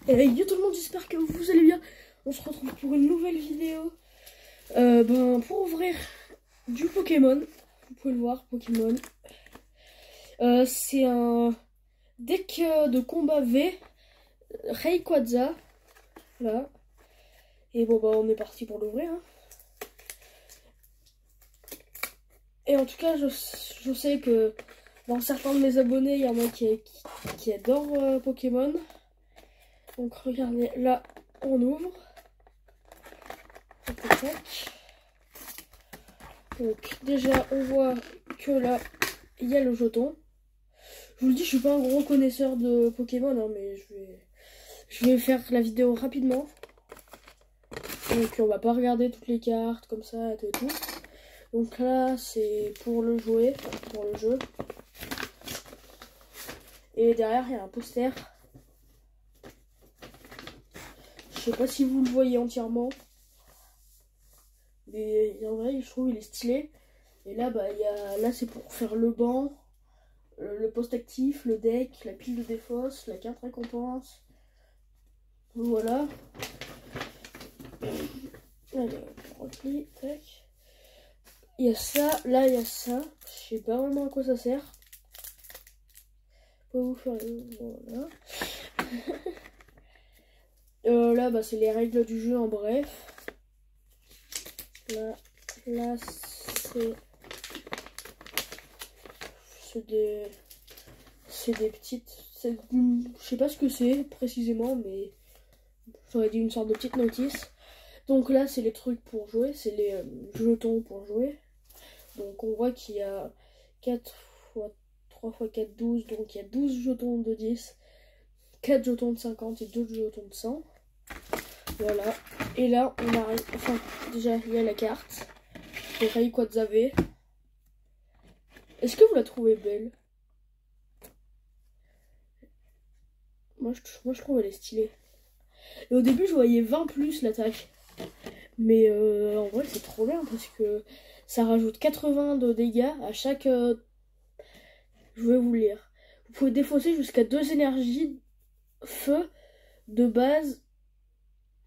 Et yo tout le monde, j'espère que vous allez bien. On se retrouve pour une nouvelle vidéo. Pour ouvrir du Pokémon. Vous pouvez le voir, Pokémon. C'est un deck de combat V. Rayquaza. Là. Et bon, on est parti pour l'ouvrir. Hein. Et en tout cas, je sais que dans certains de mes abonnés, il y en a qui adorent Pokémon. Donc regardez, là, on ouvre. Donc déjà, on voit que là, il y a le jeton. Je vous le dis, je suis pas un gros connaisseur de Pokémon, hein, mais je vais faire la vidéo rapidement. Donc on va pas regarder toutes les cartes comme ça et tout. Donc là, c'est pour le jouer, pour le jeu. Et derrière, il y a un poster. Je sais pas si vous le voyez entièrement. Mais en vrai, je trouve il est stylé. Et là, là c'est pour faire le banc, le poste actif, le deck, la pile de défausse, la carte récompense. Voilà. Allez, on replie, tac. Il y a ça, là il y a ça. Je sais pas vraiment à quoi ça sert. Pour vous faire voilà. Là, c'est les règles du jeu en bref. Là c'est des petites. Je sais pas ce que c'est précisément, mais j'aurais dit une sorte de petite notice. Donc là, c'est les trucs pour jouer, c'est les jetons pour jouer. Donc on voit qu'il y a 4 x 3 x 4, 12. Donc il y a 12 jetons de 10, 4 jetons de 50 et 2 jetons de 100. Voilà. Et là, on arrive. Enfin, déjà, il y a la carte. C'est Rayquaza V. Est-ce que vous la trouvez belle? Moi, je trouve elle est stylée. Et au début, je voyais 20 plus l'attaque. Mais en vrai, c'est trop bien parce que ça rajoute 80 de dégâts à chaque. Je vais vous lire. Vous pouvez défausser jusqu'à 2 énergies feu de base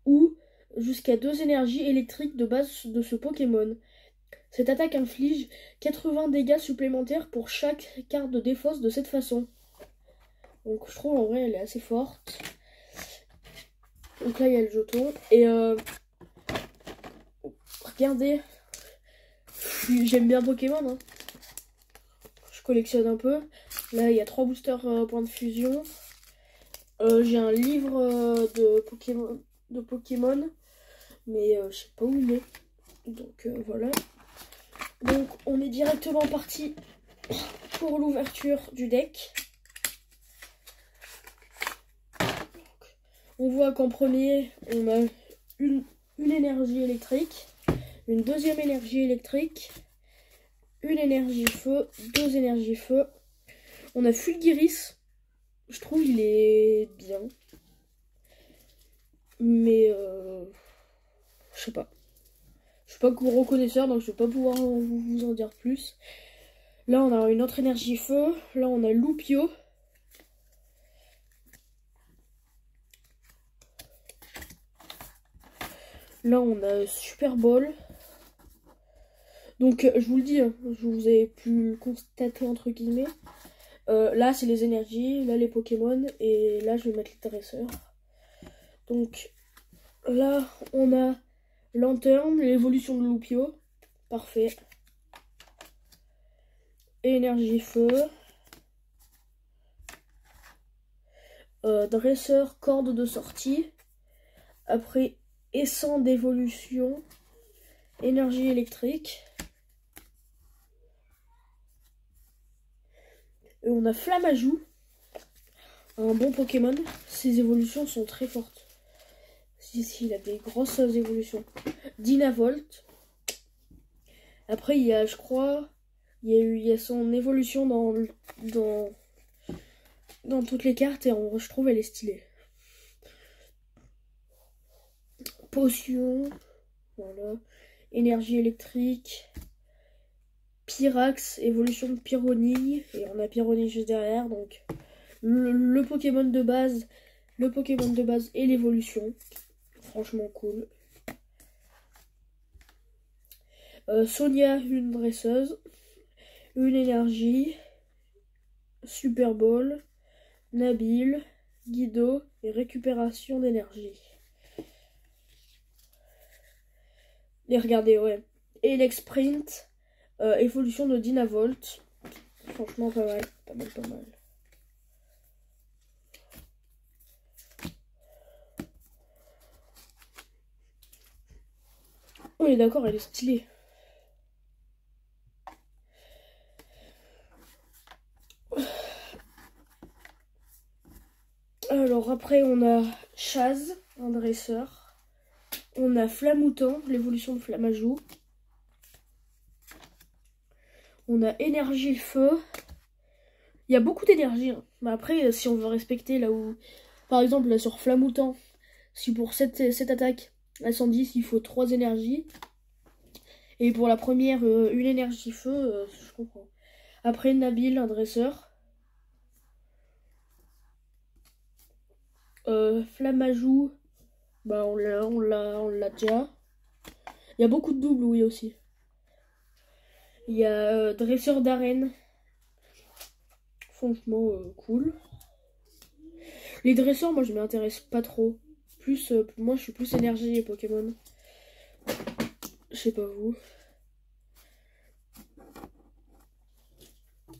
ou jusqu'à 2 énergies électriques de base de ce Pokémon. Cette attaque inflige 80 dégâts supplémentaires pour chaque carte de défausse de cette façon. Donc je trouve en vrai elle est assez forte. Donc là il y a le jeton. Et regardez. J'aime bien Pokémon. Hein. Je collectionne un peu. Là il y a 3 boosters points de fusion. J'ai un livre de Pokémon. Mais je sais pas où il est. Donc voilà. Donc on est directement parti pour l'ouverture du deck. On voit qu'en premier, on a une énergie électrique, une deuxième énergie électrique, une énergie feu, 2 énergies feu. On a Fulguris. Je trouve il est bien. Mais je sais pas. Je suis pas gros connaisseur, donc je vais pas pouvoir vous en dire plus. Là, on a une autre énergie feu. Là, on a Loupio. Là, on a Super Ball. Donc, je vous le dis, je vous ai pu le constater entre guillemets. Là, c'est les énergies. Là, les Pokémon. Et là, je vais mettre les dresseurs. Donc, là, on a Lanterne, l'évolution de Loupio. Parfait. Énergie feu. Dresseur, corde de sortie. Après, essence d'évolution. Énergie électrique. Et on a Flamajou. Un bon Pokémon. Ses évolutions sont très fortes. Si, il a des grosses évolutions. Dynavolt. Après, il y a, je crois, il y a son évolution dans toutes les cartes et je trouve elle est stylée. Potion. Voilà. Énergie électrique. Pyrax, évolution de Pyronille. Et on a Pyronille juste derrière. Donc, le Pokémon de base le Pokémon de base et l'évolution. Franchement cool. Sonia, une dresseuse. Une énergie. Super Ball. Nabil. Guido et récupération d'énergie. Et regardez, ouais. Et l'exprint. Évolution de Dynavolt. Franchement pas mal. Pas mal, pas mal. Oui, d'accord, elle est stylée. Alors après, on a Chaz, un dresseur. On a Flamoutant, l'évolution de Flamajou. On a Énergie Feu. Il y a beaucoup d'énergie. Hein. Mais après, si on veut respecter là où... Par exemple, là sur Flamoutant, si pour cette attaque, à 110, il faut 3 énergies. Et pour la première, une énergie feu, je comprends. Après, Nabil, un dresseur. Flamajou, bah on l'a déjà. Il y a beaucoup de doubles, oui, aussi. Il y a dresseur d'arène. Franchement, cool. Les dresseurs, moi, je m'intéresse pas trop. Plus, moi, je suis plus énergie et Pokémon. Je sais pas vous.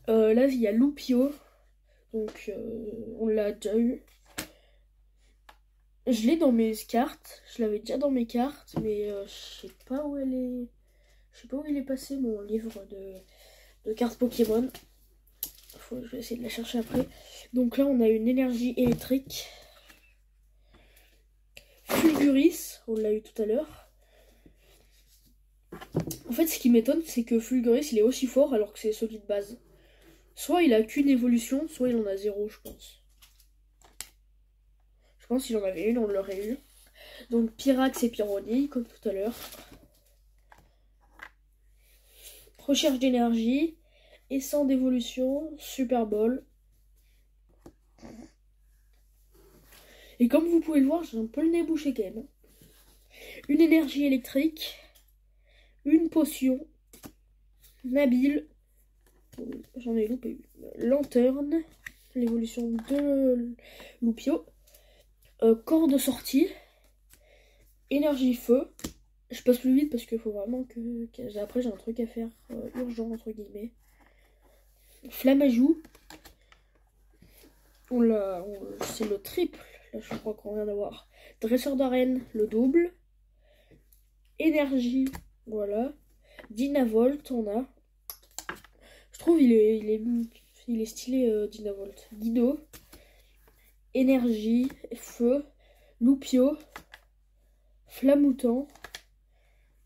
Là, il y a Loupio. Donc, on l'a déjà eu. Je l'ai dans mes cartes. Je l'avais déjà dans mes cartes. Mais je sais pas où elle est. Je sais pas où il est passé, mon livre de cartes Pokémon. Je vais essayer de la chercher après. Donc là, on a une énergie électrique. Fulguris, on l'a eu tout à l'heure. En fait, ce qui m'étonne, c'est que Fulguris, il est aussi fort alors que c'est celui de base. Soit il a qu'une évolution, soit il en a 0, je pense. Je pense qu'il en avait une, on l'aurait eu. Donc Pyrax et Pyronille, comme tout à l'heure. Recherche d'énergie. Essence d'évolution. Super Ball. Et comme vous pouvez le voir, j'ai un peu le nez bouché quand même. Une énergie électrique. Une potion. Nabil. J'en ai loupé une. Lanterne. L'évolution de Loupio. Corps de sortie. Énergie feu. Je passe plus vite parce qu'il faut vraiment que... Après j'ai un truc à faire urgent entre guillemets. Flamajou. C'est le triple. Là je crois qu'on vient d'avoir. Dresseur d'arène, le double. Énergie. Voilà. Dynavolt, on a. Je trouve il est stylé Dynavolt. Guido. Énergie. Feu. Loupio. Flamoutant.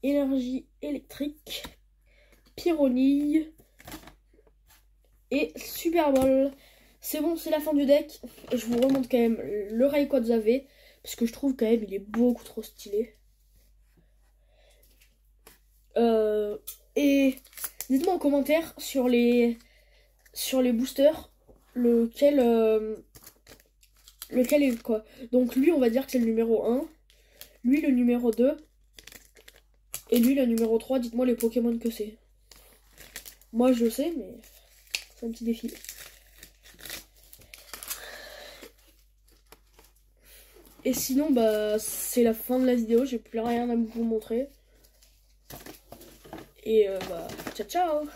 Énergie électrique. Pyronille. Et Super Ball. C'est bon, c'est la fin du deck. Je vous remonte quand même le Rayquaza V. Parce que je trouve quand même il est beaucoup trop stylé. Et dites-moi en commentaire sur les boosters lequel est quoi. Donc lui on va dire que c'est le numéro 1. Lui le numéro 2. Et lui le numéro 3. Dites-moi les Pokémon que c'est. Moi je sais mais c'est un petit défi. Et sinon bah c'est la fin de la vidéo. J'ai plus rien à vous montrer. Et bah ciao ciao.